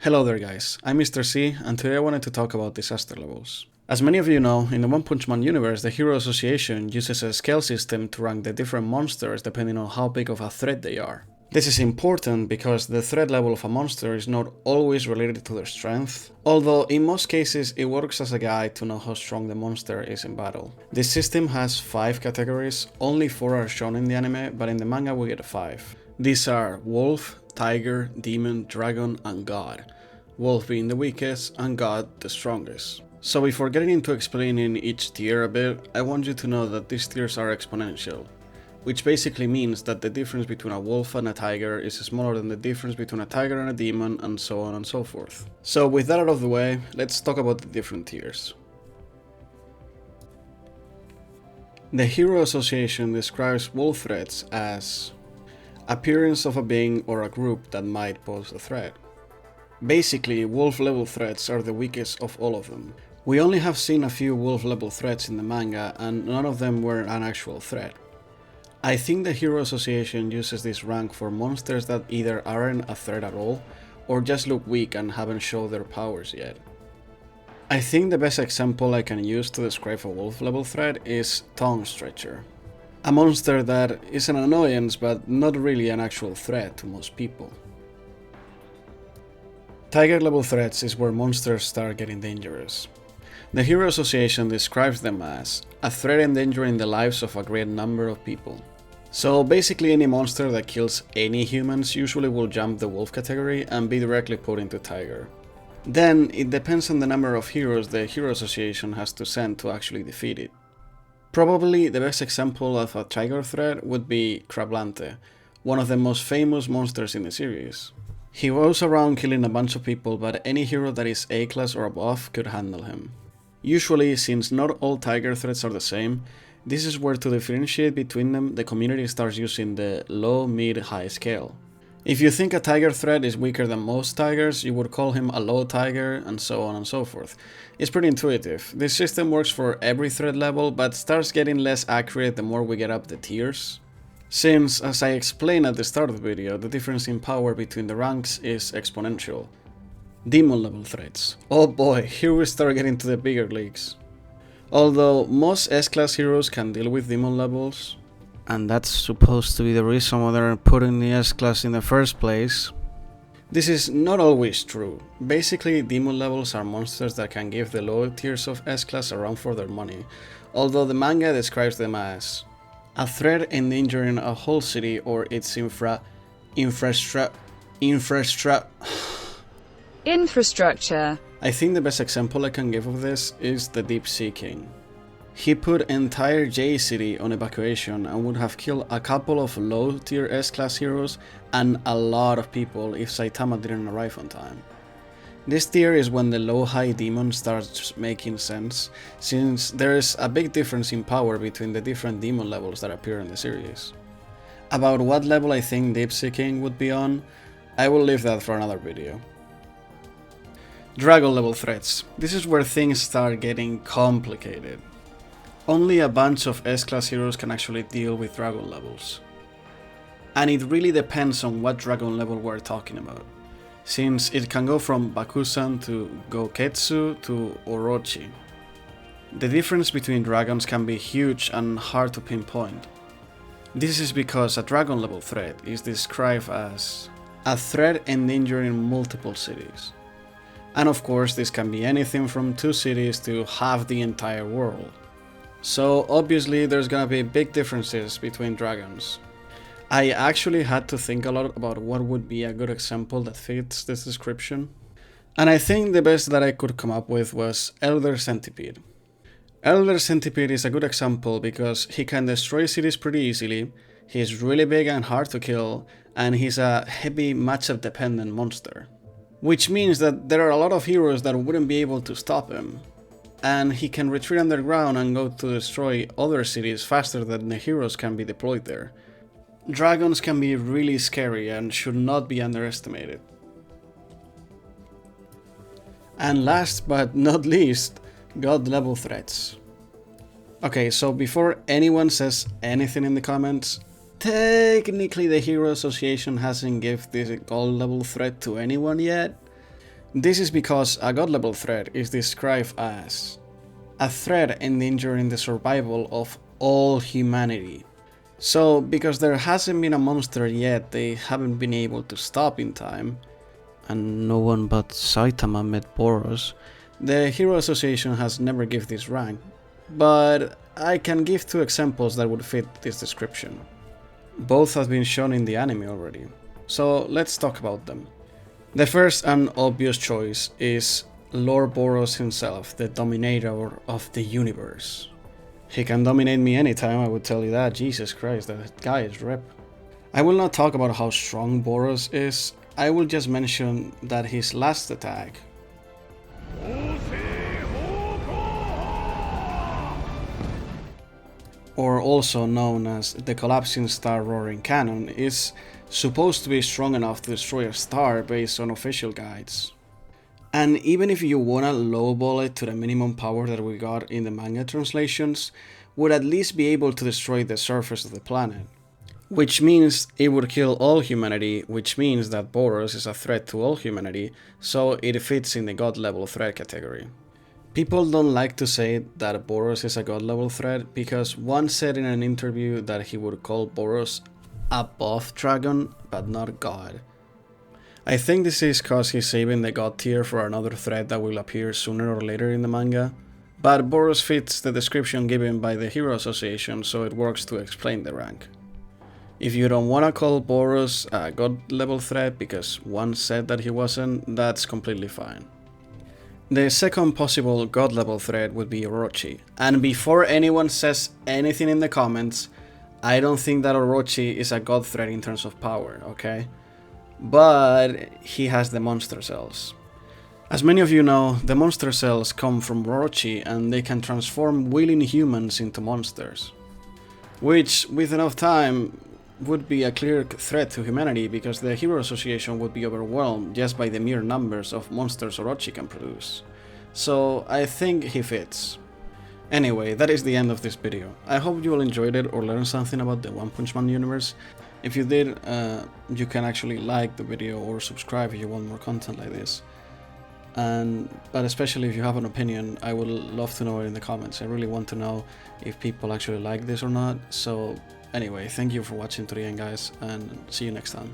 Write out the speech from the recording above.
Hello there guys, I'm Mr.C and today I wanted to talk about disaster levels. As many of you know, in the One Punch Man universe, the Hero Association uses a scale system to rank the different monsters depending on how big of a threat they are. This is important because the threat level of a monster is not always related to their strength, although in most cases it works as a guide to know how strong the monster is in battle. This system has 5 categories, only 4 are shown in the anime, but in the manga we get 5. These are Wolf, Tiger, Demon, Dragon, and God. Wolf being the weakest, and God the strongest. So before getting into explaining each tier a bit, I want you to know that these tiers are exponential, which basically means that the difference between a wolf and a tiger is smaller than the difference between a tiger and a demon, and so on and so forth. So with that out of the way, let's talk about the different tiers. The Hero Association describes wolf threats as appearance of a being or a group that might pose a threat. Basically, wolf level threats are the weakest of all of them. We only have seen a few wolf level threats in the manga and none of them were an actual threat. I think the Hero Association uses this rank for monsters that either aren't a threat at all or just look weak and haven't shown their powers yet. I think the best example I can use to describe a wolf level threat is Tongue Stretcher. A monster that is an annoyance but not really an actual threat to most people. Tiger level threats is where monsters start getting dangerous. The Hero Association describes them as a threat endangering the lives of a great number of people. So basically any monster that kills any humans usually will jump the wolf category and be directly put into tiger. Then it depends on the number of heroes the Hero Association has to send to actually defeat it. Probably the best example of a tiger threat would be Crablante, one of the most famous monsters in the series. He goes around killing a bunch of people, but any hero that is A class or above could handle him. Usually, since not all tiger threats are the same, this is where to differentiate between them the community starts using the low, mid, high scale. If you think a tiger threat is weaker than most tigers, you would call him a low tiger, and so on and so forth. It's pretty intuitive. This system works for every threat level, but starts getting less accurate the more we get up the tiers. Since, as I explained at the start of the video, the difference in power between the ranks is exponential. Demon level threats. Oh boy, here we start getting to the bigger leagues. Although most S-class heroes can deal with demon levels, and that's supposed to be the reason why they're putting the S-class in the first place, this is not always true. Basically, demon levels are monsters that can give the lower tiers of S-class a run for their money, although the manga describes them as a threat endangering a whole city or its infrastructure. I think the best example I can give of this is the Deep Sea King. He put entire J City on evacuation and would have killed a couple of low tier S-class heroes and a lot of people if Saitama didn't arrive on time. This tier is when the low-high demon starts making sense, since there is a big difference in power between the different demon levels that appear in the series. About what level I think Deep Sea King would be on, I will leave that for another video. Dragon level threats. This is where things start getting complicated. Only a bunch of S-class heroes can actually deal with dragon levels. And it really depends on what dragon level we're talking about, since it can go from Bakusan to Goketsu to Orochi. The difference between dragons can be huge and hard to pinpoint. This is because a dragon level threat is described as a threat endangering multiple cities. And of course this can be anything from 2 cities to half the entire world. So obviously there's gonna be big differences between dragons. I actually had to think a lot about what would be a good example that fits this description. And I think the best that I could come up with was Elder Centipede. Elder Centipede is a good example because he can destroy cities pretty easily, he's really big and hard to kill, and he's a heavy matchup dependent monster. Which means that there are a lot of heroes that wouldn't be able to stop him. And he can retreat underground and go to destroy other cities faster than the heroes can be deployed there. Dragons can be really scary and should not be underestimated. And last but not least, God level threats. Okay, so before anyone says anything in the comments, technically the Hero Association hasn't given this gold level threat to anyone yet, This is because a god level threat is described as a threat endangering the survival of all humanity. So, because there hasn't been a monster yet they haven't been able to stop in time, and no one but Saitama met Boros, the Hero Association has never given this rank, but I can give two examples that would fit this description. Both have been shown in the anime already, so let's talk about them. The first and obvious choice is Lord Boros himself, the dominator of the universe. He can dominate me anytime, I would tell you that. Jesus Christ, that guy is rip. I will not talk about how strong Boros is, I will just mention that his last attack, or also known as the Collapsing Star Roaring Cannon, is supposed to be strong enough to destroy a star based on official guides. And even if you wanna lowball it to the minimum power that we got in the manga translations, would at least be able to destroy the surface of the planet. Which means it would kill all humanity, which means that Boros is a threat to all humanity, so it fits in the god level threat category. People don't like to say that Boros is a god level threat because one said in an interview that he would call Boros above dragon, but not god. I think this is cause he's saving the god tier for another threat that will appear sooner or later in the manga, but Boros fits the description given by the Hero Association, so it works to explain the rank. If you don't wanna call Boros a god level threat because one said that he wasn't, that's completely fine. The second possible god level threat would be Orochi, and before anyone says anything in the comments, I don't think that Orochi is a god threat in terms of power, okay? But he has the monster cells. As many of you know, the monster cells come from Orochi and they can transform willing humans into monsters. Which, with enough time, would be a clear threat to humanity because the Hero Association would be overwhelmed just by the mere numbers of monsters Orochi can produce. So I think he fits. Anyway, that is the end of this video. I hope you all enjoyed it or learned something about the One Punch Man universe. If you did, you can actually like the video or subscribe if you want more content like this. But especially if you have an opinion, I would love to know it in the comments. I really want to know if people actually like this or not. So anyway, thank you for watching to the end, guys, and see you next time.